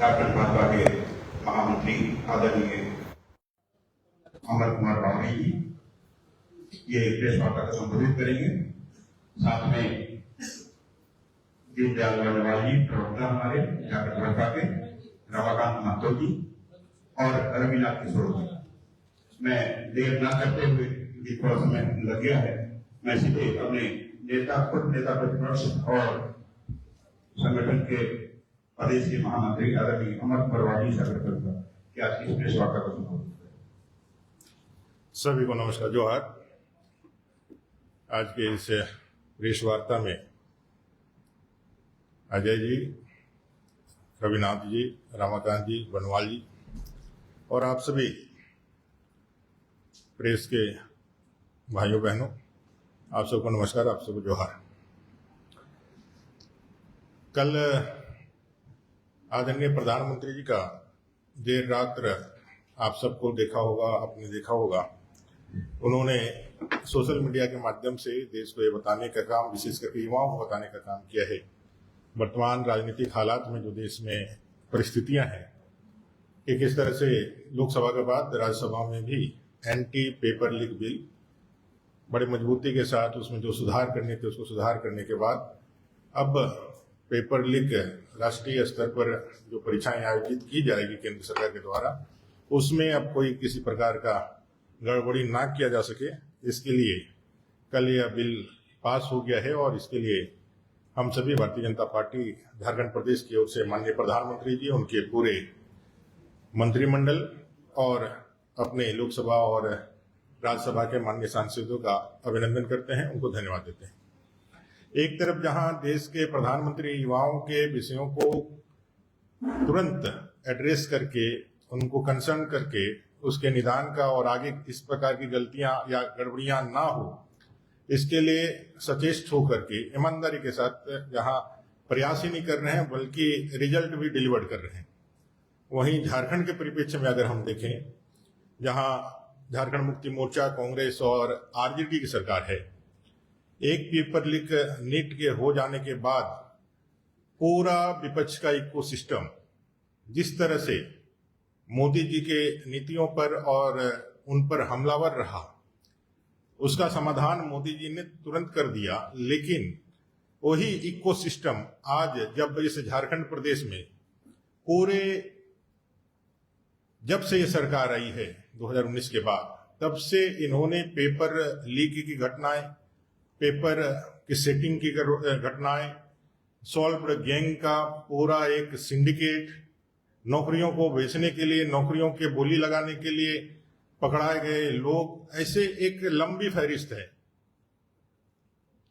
झारखंड भाजपा के महामंत्री आदरणीय अमर कुमार बावरी जी ये प्रेस वार्ता को संबोधित करेंगे। साथ में दीनदयाल उपाध्याय जी प्रवक्ता हमारे झारखंड भाजपा के, रमाकांत महतो जी और रविनाथ किशोर जी। मैं देर न करते हुए क्योंकि थोड़ा समय लग गया है, मैं सीधे अपने नेता प्रतिपक्ष और संगठन के प्रदेश के महामंत्री आदरणीय अमर कुमार बावरी से आग्रह करूंगा कि आज की इस प्रेस वार्ता को संबोधित करें। सभी को नमस्कार, जोहार। आज के इस प्रेस वार्ता में अजय जी, रविनाथ जी, रमाकांत जी, बनवाल जी और आप सभी प्रेस के भाइयों बहनों, आप सबको नमस्कार, आप सबको जोहार। कल आदरणीय प्रधानमंत्री जी का देर रात आप सबको देखा होगा, आपने देखा होगा, उन्होंने सोशल मीडिया के माध्यम से देश को ये बताने का काम, विशेष करके युवाओं को बताने का काम किया है वर्तमान राजनीतिक हालात में जो देश में परिस्थितियां हैं कि किस तरह से लोकसभा के बाद राज्यसभा में भी एंटी पेपर लीक बिल बड़े मजबूती के साथ उसमें जो सुधार करने थे उसको सुधार करने के बाद अब पेपर लीक राष्ट्रीय स्तर पर जो परीक्षाएं आयोजित की जाएगी केंद्र सरकार के द्वारा, उसमें अब कोई किसी प्रकार का गड़बड़ी ना किया जा सके, इसके लिए कल यह बिल पास हो गया है। और इसके लिए हम सभी भारतीय जनता पार्टी झारखंड प्रदेश की ओर से माननीय प्रधानमंत्री जी, उनके पूरे मंत्रिमंडल और अपने लोकसभा और राज्यसभा के माननीय सांसदों का अभिनंदन करते हैं, उनको धन्यवाद देते हैं। एक तरफ जहां देश के प्रधानमंत्री युवाओं के विषयों को तुरंत एड्रेस करके, उनको कंसर्न करके उसके निदान का और आगे इस प्रकार की गलतियां या गड़बड़ियां ना हो, इसके लिए सचेष्ट होकर के ईमानदारी के साथ जहां प्रयास ही नहीं कर रहे हैं बल्कि रिजल्ट भी डिलीवर कर रहे हैं। वहीं झारखंड के परिप्रेक्ष्य में अगर हम देखें, जहां झारखंड मुक्ति मोर्चा, कांग्रेस और आरजेडी की सरकार है, एक पेपर लीक नीट के हो जाने के बाद पूरा विपक्ष का इकोसिस्टम जिस तरह से मोदी जी के नीतियों पर और उन पर हमलावर रहा, उसका समाधान मोदी जी ने तुरंत कर दिया। लेकिन वही इकोसिस्टम आज जब इस झारखंड प्रदेश में पूरे जब से ये सरकार आई है 2019 के बाद, तब से इन्होंने पेपर लीक की घटनाएं, पेपर की सेटिंग की घटनाएं, सॉल्व्ड गैंग का पूरा एक सिंडिकेट, नौकरियों को बेचने के लिए, नौकरियों के बोली लगाने के लिए पकड़ाए गए लोग, ऐसे एक लंबी फहरिस्त है।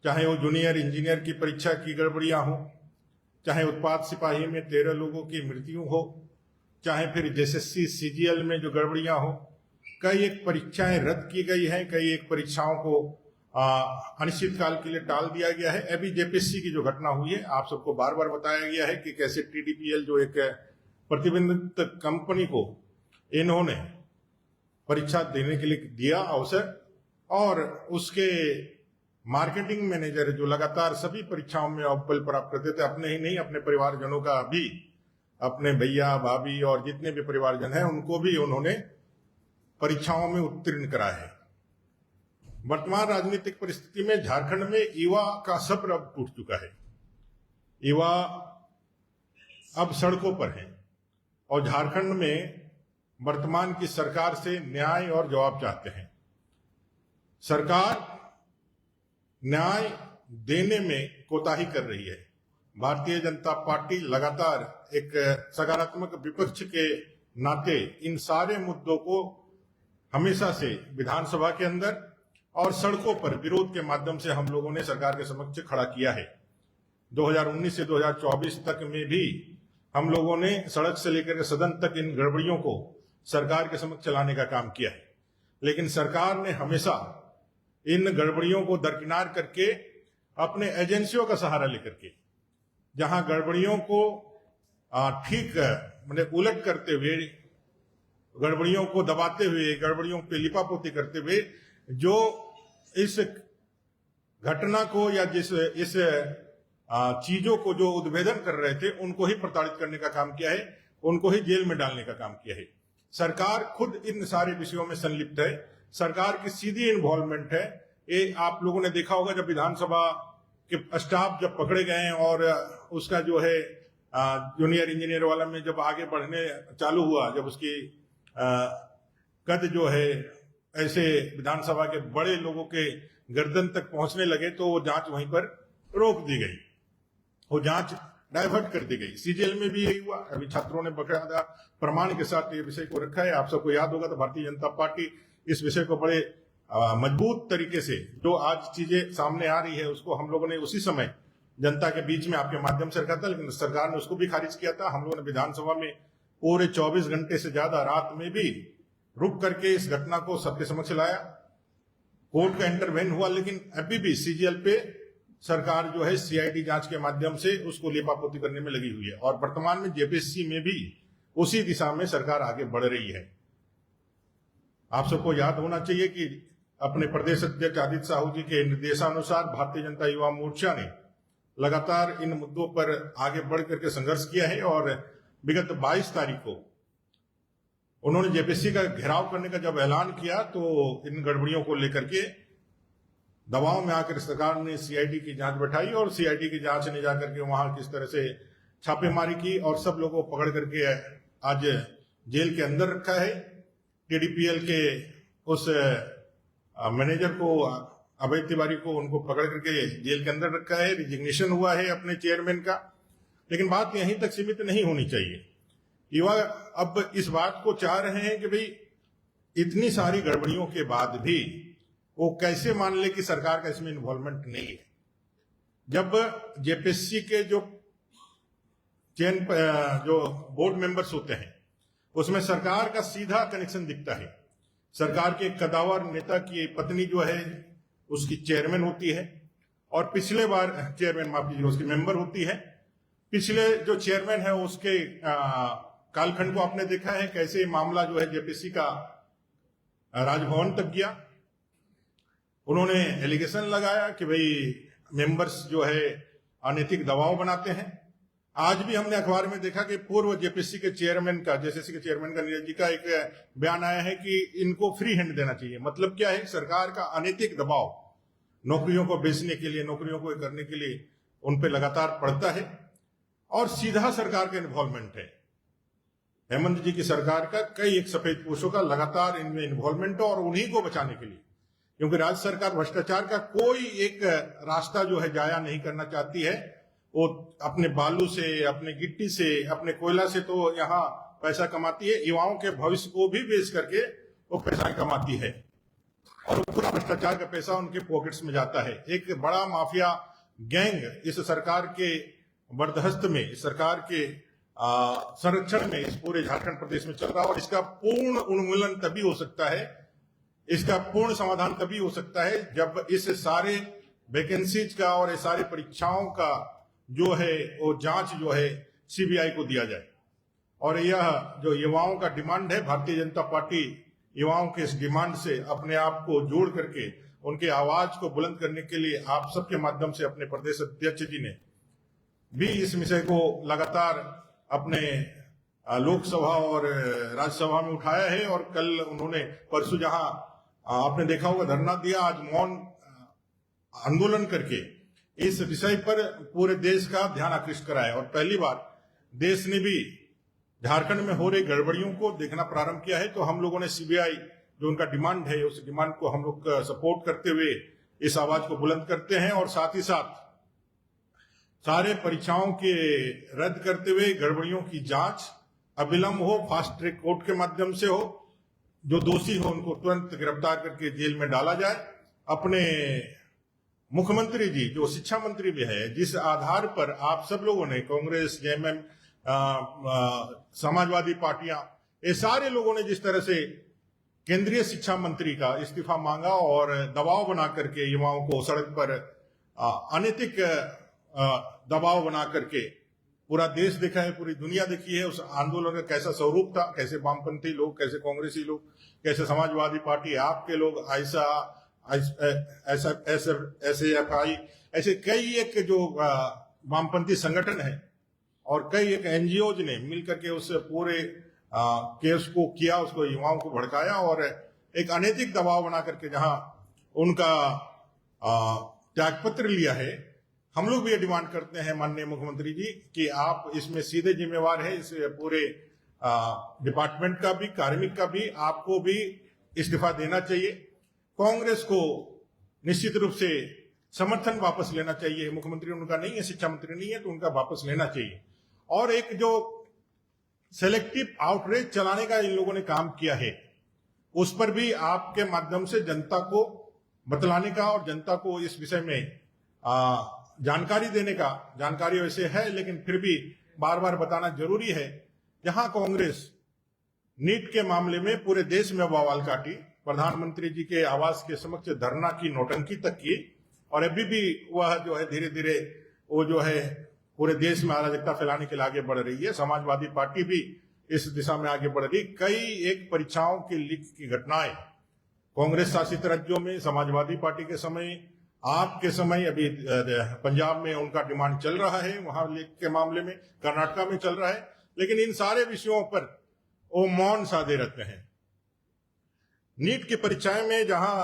चाहे वो जूनियर इंजीनियर की परीक्षा की गड़बड़ियां हो, चाहे उत्पाद सिपाही में 13 लोगों की मृत्यु हो, चाहे फिर जेएसएससी सीजीएल में जो गड़बड़ियां हो, कई एक परीक्षाएं रद्द की गई हैं, कई एक परीक्षाओं को अनिश्चित काल के लिए टाल दिया गया है। अभी जेपीएससी की जो घटना हुई है, आप सबको बार बार बताया गया है कि कैसे टीडीपीएल जो एक प्रतिबंधित कंपनी को इन्होंने परीक्षा देने के लिए दिया अवसर, और उसके मार्केटिंग मैनेजर जो लगातार सभी परीक्षाओं में अव्वल प्राप्त करते थे, अपने ही नहीं अपने परिवारजनों का भी, अपने भैया भाभी और जितने भी परिवारजन हैं उनको भी उन्होंने परीक्षाओं में उत्तीर्ण कराया है। वर्तमान राजनीतिक परिस्थिति में झारखंड में युवा का सब्र अब टूट चुका है। युवा अब सड़कों पर हैं और झारखंड में वर्तमान की सरकार से न्याय और जवाब चाहते हैं। सरकार न्याय देने में कोताही कर रही है। भारतीय जनता पार्टी लगातार एक सकारात्मक विपक्ष के नाते इन सारे मुद्दों को हमेशा से विधानसभा के अंदर और सड़कों पर विरोध के माध्यम से हम लोगों ने सरकार के समक्ष खड़ा किया है। 2019 से 2024 तक में भी हम लोगों ने सड़क से लेकर सदन तक इन गड़बड़ियों को सरकार के समक्ष चलाने का काम किया है। लेकिन सरकार ने हमेशा इन गड़बड़ियों को दरकिनार करके अपने एजेंसियों का सहारा लेकर के, जहां गड़बड़ियों को ठीक मतलब उलट करते हुए, गड़बड़ियों को दबाते हुए, गड़बड़ियों पे लिपापोती करते हुए, जो इस घटना को या जिस इस चीजों को जो उद्भेदन कर रहे थे उनको ही प्रताड़ित करने का काम किया है। उनको ही जेल में डालने का काम किया है। सरकार खुद इन सारे विषयों में संलिप्त है, सरकार की सीधी इन्वॉल्वमेंट है। ये आप लोगों ने देखा होगा जब विधानसभा के स्टाफ जब पकड़े गए और उसका जो है जूनियर इंजीनियर वाला में जब आगे बढ़ने चालू हुआ, जब उसकी कद जो है ऐसे विधानसभा के बड़े लोगों के गर्दन तक पहुंचने लगे, तो वो जांच वहीं पर रोक दी गई, वो जांच डाइवर्ट कर दी गई। सीजीएल में भी यही हुआ। अभी छात्रों ने बकायदा प्रमाण के साथ ये विषय को रखा है। आप सबको याद होगा तो भारतीय जनता पार्टी इस विषय को बड़े मजबूत तरीके से, जो आज चीजें सामने आ रही है, उसको हम लोगों ने उसी समय जनता के बीच में आपके माध्यम से रखा था, लेकिन सरकार ने उसको भी खारिज किया था। हम लोगों ने विधानसभा में पूरे 24 घंटे से ज्यादा रात में भी रुक करके इस घटना को सबके समक्ष लाया। कोर्ट का इंटरवेन हुआ, लेकिन अभी भी सीजीएल पे सरकार जो है सीआईडी जांच के माध्यम से उसको लेपापोती करने में लगी हुई है, और वर्तमान में जेपीएससी में भी उसी दिशा में सरकार आगे बढ़ रही है। आप सबको याद होना चाहिए कि अपने प्रदेश अध्यक्ष आदित्य साहू जी के निर्देशानुसार भारतीय जनता युवा मोर्चा ने लगातार इन मुद्दों पर आगे बढ़ करके संघर्ष किया है, और विगत 22 तारीख को उन्होंने जेपीएससी का घेराव करने का जब ऐलान किया, तो इन गड़बड़ियों को लेकर के दबाव में आकर सरकार ने सीआईडी की जांच बैठाई, और सीआईडी की जांच ने जाकर के वहां किस तरह से छापेमारी की और सब लोगों को पकड़ करके आज जेल के अंदर रखा है। टीडीपीएल के उस मैनेजर को, अभय तिवारी को, उनको पकड़ करके जेल के अंदर रखा है। रिजिग्नेशन हुआ है अपने चेयरमैन का। लेकिन बात यहीं तक सीमित नहीं होनी चाहिए। युवा अब इस बात को चाह रहे हैं कि भाई इतनी सारी गड़बड़ियों के बाद भी वो कैसे मान ले कि सरकार का इसमें इन्वॉल्वमेंट नहीं है, जब जेपीएससी के जो बोर्ड मेंबर्स होते हैं उसमें सरकार का सीधा कनेक्शन दिखता है। सरकार के कदावर नेता की पत्नी जो है उसकी चेयरमैन होती है, और पिछले बार चेयरमैन, माफ कीजिए, उसकी मेंबर होती है। पिछले जो चेयरमैन है उसके कालखंड को आपने देखा है, कैसे मामला जो है जेपीएससी का राजभवन तक गया। उन्होंने एलिगेशन लगाया कि भाई मेंबर्स जो है अनैतिक दबाव बनाते हैं। आज भी हमने अखबार में देखा कि पूर्व जेपीएससी के चेयरमैन का, जेएसएससी के चेयरमैन का, नीरज जी का एक बयान आया है कि इनको फ्री हैंड देना चाहिए। मतलब क्या है, सरकार का अनैतिक दबाव नौकरियों को बेचने के लिए, नौकरियों को करने के लिए उन पर लगातार पड़ता है, और सीधा सरकार का इन्वॉल्वमेंट है। हेमंत जी की सरकार का कई एक सफेद पोशों का लगातार इनमें इन्वॉल्वमेंट है, और उन्हीं को बचाने के लिए, क्योंकि राज्य सरकार भ्रष्टाचार का कोई एक रास्ता जो है जाया नहीं करना चाहती है। वो अपने बालू से, अपने गिट्टी से, अपने कोयला से तो यहाँ पैसा कमाती है, युवाओं के भविष्य को भी बेच करके वो पैसा कमाती है, और पूरा भ्रष्टाचार का पैसा उनके पॉकेट्स में जाता है। एक बड़ा माफिया गैंग इस सरकार के बर्दहस्त में, इस सरकार के संरक्षण में इस पूरे झारखंड प्रदेश में चल रहा है, और इसका पूर्ण उन्मूलन तभी हो सकता है, इसका पूर्ण समाधान तभी हो सकता है जब इस सारे वैकेंसीज का और इस सारी परीक्षाओं का जो है वो जांच जो है सीबीआई को दिया जाए। और यह जो युवाओं का डिमांड है, भारतीय जनता पार्टी युवाओं के इस डिमांड से अपने आप को जोड़ करके उनके आवाज को बुलंद करने के लिए आप सबके माध्यम से अपने प्रदेश अध्यक्ष जी ने भी इस विषय को लगातार अपने लोकसभा और राज्यसभा में उठाया है। और कल उन्होंने, परसों जहां आपने देखा होगा धरना दिया, आज मौन आंदोलन करके इस विषय पर पूरे देश का ध्यान आकृष्ट कराया। और पहली बार देश ने भी झारखंड में हो रही गड़बड़ियों को देखना प्रारंभ किया है। तो हम लोगों ने सीबीआई जो उनका डिमांड है, उस डिमांड को हम लोग सपोर्ट करते हुए इस आवाज को बुलंद करते हैं, और साथ ही साथ सारे परीक्षाओं के रद्द करते हुए गड़बड़ियों की जांच अविलंब हो, फास्ट ट्रैक कोर्ट के माध्यम से हो, जो दोषी हो उनको तुरंत गिरफ्तार करके जेल में डाला जाए। अपने मुख्यमंत्री जी जो शिक्षा मंत्री भी है, जिस आधार पर आप सब लोगों ने, कांग्रेस, जेएमएम, समाजवादी पार्टियां, ये सारे लोगों ने जिस तरह से केंद्रीय शिक्षा मंत्री का इस्तीफा मांगा और दबाव बना करके युवाओं को सड़क पर अनैतिक दबाव बना करके पूरा देश देखा है, पूरी दुनिया देखी है उस आंदोलन का कैसा स्वरूप था, कैसे वामपंथी लोग, कैसे कांग्रेसी लोग, कैसे समाजवादी पार्टी, आपके लोग, SAFI, ऐसे कई एक जो वामपंथी संगठन है, और कई एक एनजीओज ने मिलकर के उस पूरे केस को किया, उसको युवाओं को भड़काया और एक अनैतिक दबाव बना करके जहां उनका त्यागपत्र लिया है। हम लोग भी ये डिमांड करते हैं माननीय मुख्यमंत्री जी कि आप इसमें सीधे जिम्मेवार है, इस पूरे डिपार्टमेंट का भी, कार्मिक का भी, आपको भी इस्तीफा देना चाहिए। कांग्रेस को निश्चित रूप से समर्थन वापस लेना चाहिए। मुख्यमंत्री उनका नहीं है, शिक्षा मंत्री नहीं है, तो उनका वापस लेना चाहिए। और एक जो सेलेक्टिव आउटरीच चलाने का इन लोगों ने काम किया है, उस पर भी आपके माध्यम से जनता को बतलाने का और जनता को इस विषय में जानकारी देने का, जानकारी वैसे है लेकिन फिर भी बार बार बताना जरूरी है। जहां कांग्रेस नीट के मामले में पूरे देश में बवाल काटी, प्रधानमंत्री जी के आवास के समक्ष धरना की, नौटंकी तक की, और अभी भी वह जो है धीरे धीरे वो जो है पूरे देश में अराजकता फैलाने के लिए आगे बढ़ रही है। समाजवादी पार्टी भी इस दिशा में आगे बढ़ रही। कई एक परीक्षाओं की लीक की घटनाएं कांग्रेस शासित राज्यों में, समाजवादी पार्टी के समय, आपके समय, अभी पंजाब में उनका डिमांड चल रहा है, वहां लीक के मामले में कर्नाटका में चल रहा है, लेकिन इन सारे विषयों पर वो मौन साधे रहते हैं। नीट की परीक्षाएं में जहां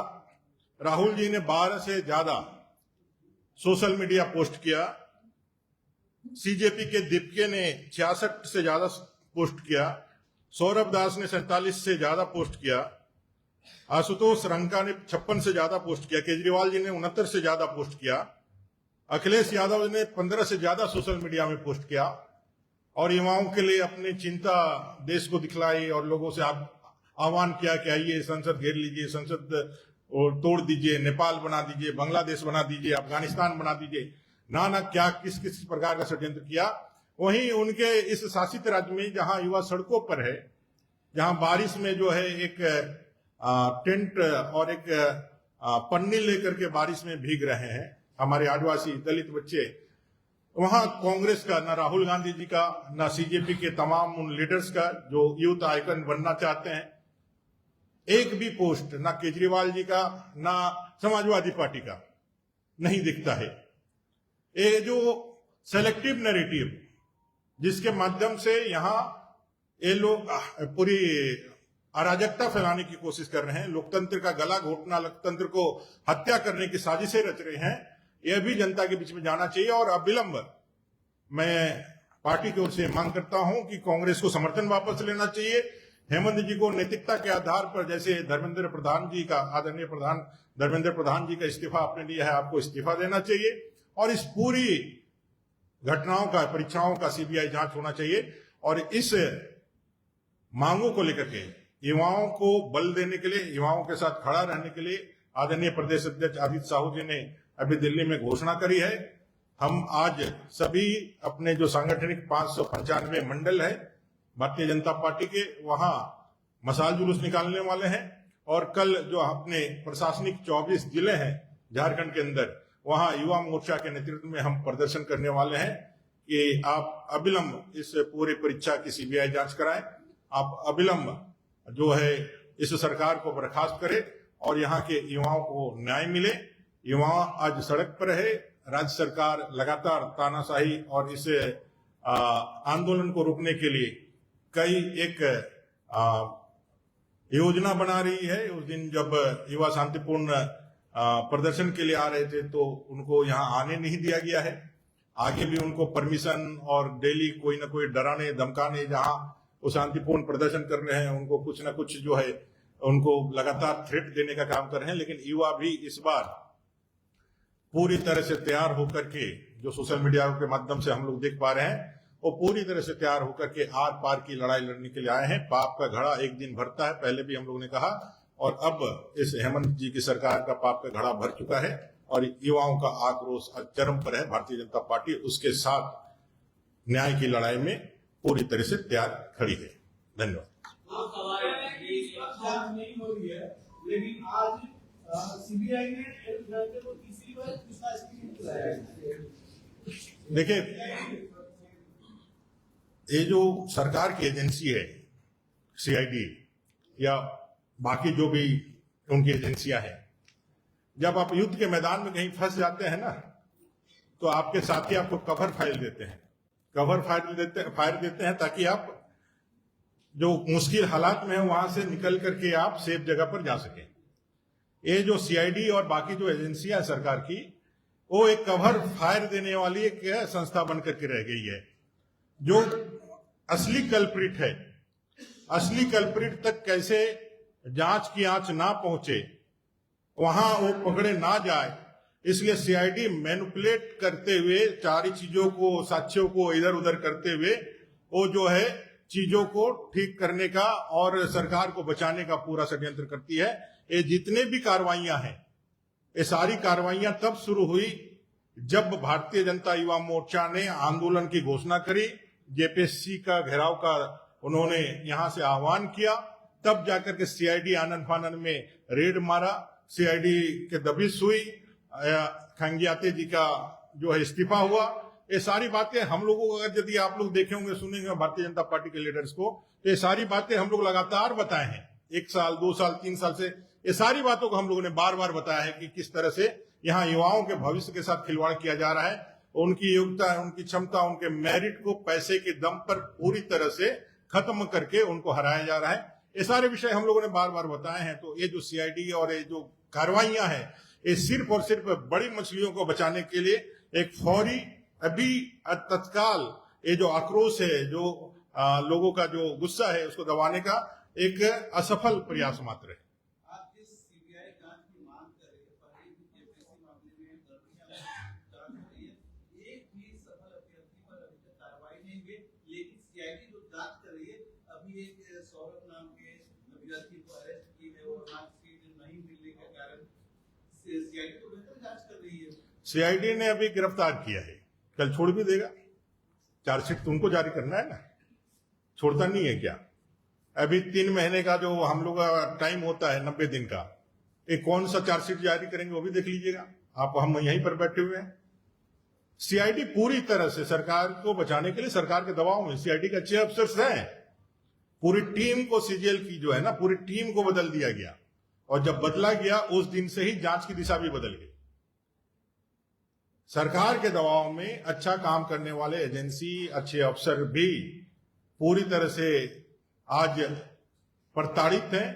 राहुल जी ने 12 से ज्यादा सोशल मीडिया पोस्ट किया, सीजेपी के दीपके ने 66 से ज्यादा पोस्ट किया, सौरभ दास ने 47 से ज्यादा पोस्ट किया, आशुतोष रंका ने 56 से ज्यादा पोस्ट किया, केजरीवाल जी ने 69 से ज्यादा पोस्ट किया, अखिलेश यादव ने 15 से ज्यादा सोशल मीडिया में पोस्ट किया और युवाओं के लिए अपनी चिंता देश को दिखलाई और लोगों से आह्वान किया कि आइए संसद घेर लीजिए, संसद और तोड़ दीजिए, नेपाल बना दीजिए, बांग्लादेश बना दीजिए, अफगानिस्तान बना दीजिए, ना क्या किस किस प्रकार का षड्यंत्र किया। वहीं उनके इस शासित राज्य में जहां युवा सड़कों पर है, जहां बारिश में जो है एक टेंट और एक पन्नी लेकर के बारिश में भीग रहे हैं हमारे आदिवासी दलित बच्चे, वहां कांग्रेस का, ना राहुल गांधी जी का, ना सीजेपी के तमाम उन लीडर्स का जो यूथ आइकन बनना चाहते हैं, एक भी पोस्ट ना केजरीवाल जी का, ना समाजवादी पार्टी का नहीं दिखता है। ये जो सेलेक्टिव नैरेटिव जिसके माध्यम से यहां ये लोग पूरी अराजकता फैलाने की कोशिश कर रहे हैं, लोकतंत्र का गला घोटना, लोकतंत्र को हत्या करने की साजिशें रच रहे हैं, यह भी जनता के बीच में जाना चाहिए। और अविलंब मैं पार्टी की ओर से मांग करता हूं कि कांग्रेस को समर्थन वापस लेना चाहिए। हेमंत जी को नैतिकता के आधार पर, जैसे धर्मेंद्र प्रधान जी का, आदरणीय प्रधान धर्मेंद्र प्रधान जी का इस्तीफा आपने लिया है, आपको इस्तीफा देना चाहिए और इस पूरी घटनाओं का, परीक्षाओं का सीबीआई जांच होना चाहिए। और इस मांगों को लेकर के युवाओं को बल देने के लिए, युवाओं के साथ खड़ा रहने के लिए आदरणीय प्रदेश अध्यक्ष आदित्य साहू जी ने अभी दिल्ली में घोषणा करी है। हम आज सभी अपने जो सांगठनिक 595 मंडल है भारतीय जनता पार्टी के, वहां मशाल जुलूस निकालने वाले हैं और कल जो अपने प्रशासनिक 24 जिले हैं झारखंड के अंदर, वहां युवा मोर्चा के नेतृत्व में हम प्रदर्शन करने वाले हैं कि आप अविलंब इस पूरी परीक्षा की सीबीआई जांच कराएं, आप अविलंब जो है इस सरकार को बर्खास्त करें और यहाँ के युवाओं को न्याय मिले। युवा आज सड़क पर है, राज्य सरकार लगातार तानाशाही और इस आंदोलन को रोकने के लिए कई एक योजना बना रही है। उस दिन जब युवा शांतिपूर्ण प्रदर्शन के लिए आ रहे थे तो उनको यहाँ आने नहीं दिया गया है, आगे भी उनको परमिशन और डेली कोई ना कोई डराने धमकाने, जहां वो शांतिपूर्ण प्रदर्शन कर रहे हैं उनको कुछ ना कुछ जो है उनको लगातार थ्रेट देने का काम कर रहे हैं। लेकिन युवा भी इस बार पूरी तरह से तैयार होकर के, जो सोशल मीडिया के माध्यम से हम लोग देख पा रहे हैं, वो पूरी तरह से तैयार होकर के आर पार की लड़ाई लड़ने के लिए आए हैं। पाप का घड़ा एक दिन भरता है, पहले भी हम लोगों ने कहा, और अब इस हेमंत जी की सरकार का पाप का घड़ा भर चुका है और युवाओं का आक्रोश चरम पर है। भारतीय जनता पार्टी उसके साथ न्याय की लड़ाई में पूरी तरह से तैयार खड़ी है। धन्यवाद। नहीं हो रही है, लेकिन आज सीबीआई ने को तीसरी बार पूछताछ की। देखिए, ये जो सरकार की एजेंसी है सीआईडी या बाकी जो भी उनकी एजेंसियां हैं, जब आप युद्ध के मैदान में कहीं फंस जाते हैं ना, तो आपके साथी आपको कवर फाइल देते हैं। कवर फायर देते हैं ताकि आप जो मुश्किल हालात में है वहां से निकल करके आप सेफ जगह पर जा सकें। ये जो सीआईडी और बाकी जो एजेंसियां सरकार की, वो एक कवर फायर देने वाली एक संस्था बनकर के रह गई है। जो असली कल्प्रिट है, असली कल्प्रिट तक कैसे जांच की आंच ना पहुंचे, वहां वो पकड़े ना जाए, इसलिए सीआईडी मैनिपुलेट करते हुए सारी चीजों को, साक्ष्यों को इधर उधर करते हुए वो जो है चीजों को ठीक करने का और सरकार को बचाने का पूरा षड्यंत्र करती है। ये जितने भी कार्रवाइयां हैं, ये सारी कार्रवाइयां तब शुरू हुई जब भारतीय जनता युवा मोर्चा ने आंदोलन की घोषणा करी, जेपीएससी का घेराव का उन्होंने यहां से आह्वान किया, तब जाकर के सीआईडी आनंद फानन में रेड मारा, सीआईडी के दबिश हुई, खंगियाते जी का जो है इस्तीफा हुआ। ये सारी बातें हम लोगों को, अगर यदि आप लोग देखे होंगे, सुनेंगे भारतीय जनता पार्टी के लीडर्स को, तो ये सारी बातें हम लोग लगातार बताए हैं, 1 साल 2 साल 3 साल से ये सारी बातों को हम लोगों ने बार बार बताया है कि किस तरह से यहाँ युवाओं के भविष्य के साथ खिलवाड़ किया जा रहा है। उनकी योग्यता, उनकी क्षमता, उनके मेरिट को पैसे के दम पर पूरी तरह से खत्म करके उनको हराया जा रहा है। ये सारे विषय हम लोगों ने बार बार बताए हैं। तो ये जो सीआईडी और ये जो कार्रवाइयां हैं, ये सिर्फ और सिर्फ बड़ी मछलियों को बचाने के लिए एक फौरी, अभी तत्काल ये जो आक्रोश है, जो लोगों का जो गुस्सा है, उसको दबाने का एक असफल प्रयास मात्र है। आप जिस सीबीआई जांच की मांग कर रहे हैं, पहले भी जेपीएससी मामले में गड़बड़ियां जांच हो रही है, एक भी सफल अभ्यर्थी पर अभी तक कार्रवाई नहीं हुई, लेकिन सीआईडी जो जांच कर रही है, अभी एक सौरभ नाम के अभ्यर्थी को अरेस्ट की है और मार्कशीट नहीं मिलने के कारण सीआईडी तो बेहतर जांच कर रही है। सीआईडी ने अभी गिरफ्तार किया है, कल छोड़ भी देगा। चार्जशीट तो उनको जारी करना है ना, छोड़ता नहीं है क्या? अभी 3 महीने का जो हम लोग का टाइम होता है, 90 दिन का, एक कौन सा चार्जशीट जारी करेंगे वो भी देख लीजिएगा आप। हम यहीं पर बैठे हुए हैं। सीआईडी पूरी तरह से सरकार को बचाने के लिए सरकार के दबाव में, सीआईडी के अच्छे अफसर्स हैं, पूरी टीम को, सीजीएल की जो है ना, पूरी टीम को बदल दिया गया। और जब बदला गया, उस दिन से ही जांच की दिशा भी बदल गई। सरकार के दबाव में अच्छा काम करने वाले एजेंसी, अच्छे अफसर भी पूरी तरह से आज प्रताड़ित हैं,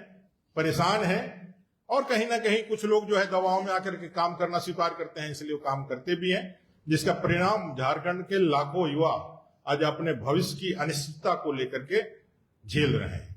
परेशान हैं। और कहीं ना कहीं कुछ लोग जो है दबाव में आकर के काम करना स्वीकार करते हैं, इसलिए वो काम करते भी हैं, जिसका परिणाम झारखंड के लाखों युवा आज अपने भविष्य की अनिश्चितता को लेकर के झेल रहे हैं।